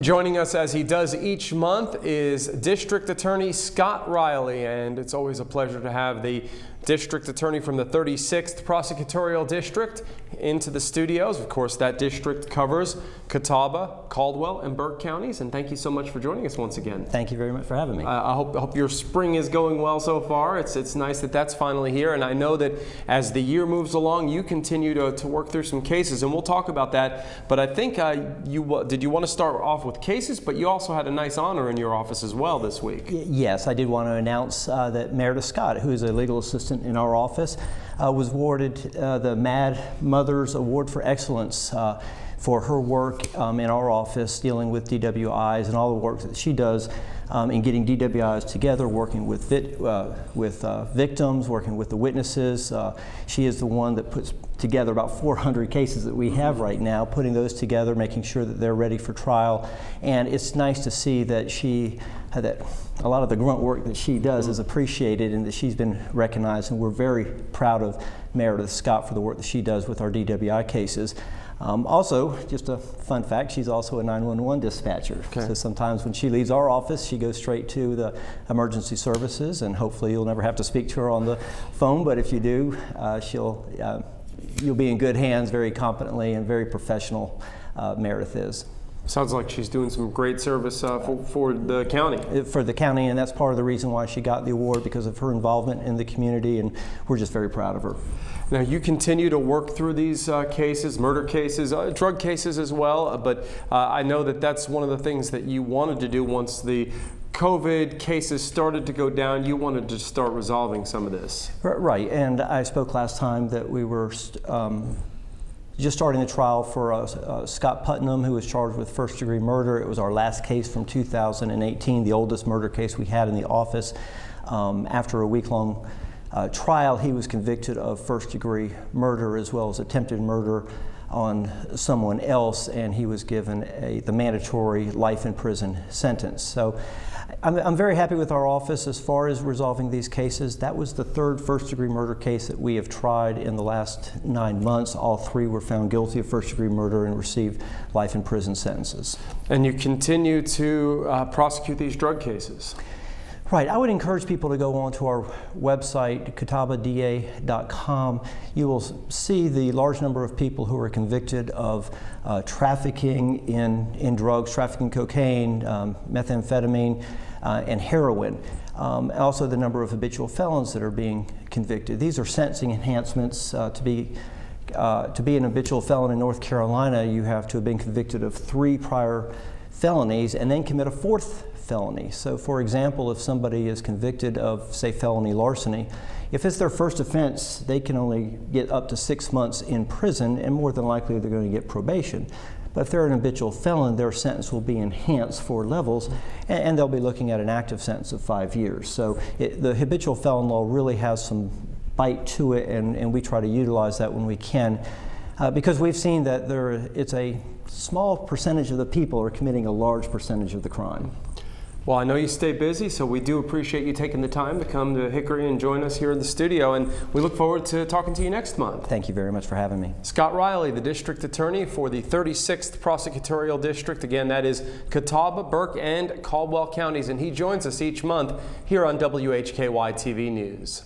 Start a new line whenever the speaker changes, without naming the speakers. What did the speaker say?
Joining us as he does each month is District Attorney Scott Reilly, and it's always a pleasure to have the District Attorney from the 36th Prosecutorial District into the studios. Of course, that district covers Catawba, Caldwell, and Burke counties, and thank you so much for joining us once again.
Thank you very much for having me.
I hope your spring is going well so far. It's nice that that's finally here, and I know that as the year moves along, you continue to work through some cases, and we'll talk about that. But I think did you want to start off with cases, but you also had a nice honor in your office as well this week.
Yes, I did want to announce that Meredith Scott, who is a legal assistant in our office, was awarded the Mad Mothers Award for Excellence for her work in our office dealing with DWIs and all the work that she does in getting DWIs together, working with victims, working with the witnesses. She is the one that puts together about 400 cases that we have right now, putting those together, making sure that they're ready for trial. And it's nice to see that that a lot of the grunt work that she does is appreciated and that she's been recognized, and we're very proud of Meredith Scott for the work that she does with our DWI cases. Also, just a fun fact, she's also a 911 dispatcher. Okay. So sometimes when she leaves our office, she goes straight to the emergency services, and hopefully you'll never have to speak to her on the phone, but if you do, you'll be in good hands very competently and very professional. Meredith is.
Sounds like she's doing some great service for the county.
For the county, and that's part of the reason why she got the award, because of her involvement in the community, and we're just very proud of her.
Now, you continue to work through these cases, murder cases, drug cases as well, but I know that that's one of the things that you wanted to do once the COVID cases started to go down. You wanted to start resolving some of this.
Right, and I spoke last time that we were just starting the trial for Scott Putnam, who was charged with first-degree murder. It was our last case from 2018, the oldest murder case we had in the office. After a week-long trial, he was convicted of first-degree murder as well as attempted murder on someone else, and he was given the mandatory life in prison sentence. So I'm very happy with our office as far as resolving these cases. That was the third first-degree murder case that we have tried in the last 9 months. All three were found guilty of first-degree murder and received life in prison sentences. And you continue to prosecute these drug cases? Right. I would encourage people to go onto our website, catawbada.com. You will see the large number of people who are convicted of trafficking in drugs, trafficking cocaine, methamphetamine, and heroin. Also the number of habitual felons that are being convicted. These are sentencing enhancements. To be an habitual felon in North Carolina, you have to have been convicted of 3 prior felonies and then commit a 4th felony. So for example, if somebody is convicted of, say, felony larceny, if it's their first offense, they can only get up to 6 months in prison, and more than likely they're going to get probation. But if they're an habitual felon, their sentence will be enhanced 4 levels, and they'll be looking at an active sentence of 5 years. So the habitual felon law really has some bite to it, and we try to utilize that when we can, because we've seen that it's a small percentage of the people are committing a large percentage of the crime. Well, I know you stay busy, so we do appreciate you taking the time to come to Hickory and join us here in the studio, and we look forward to talking to you next month. Thank you very much for having me. Scott Reilly, the District Attorney for the 36th Prosecutorial District. Again, that is Catawba, Burke, and Caldwell counties, and he joins us each month here on WHKY-TV News.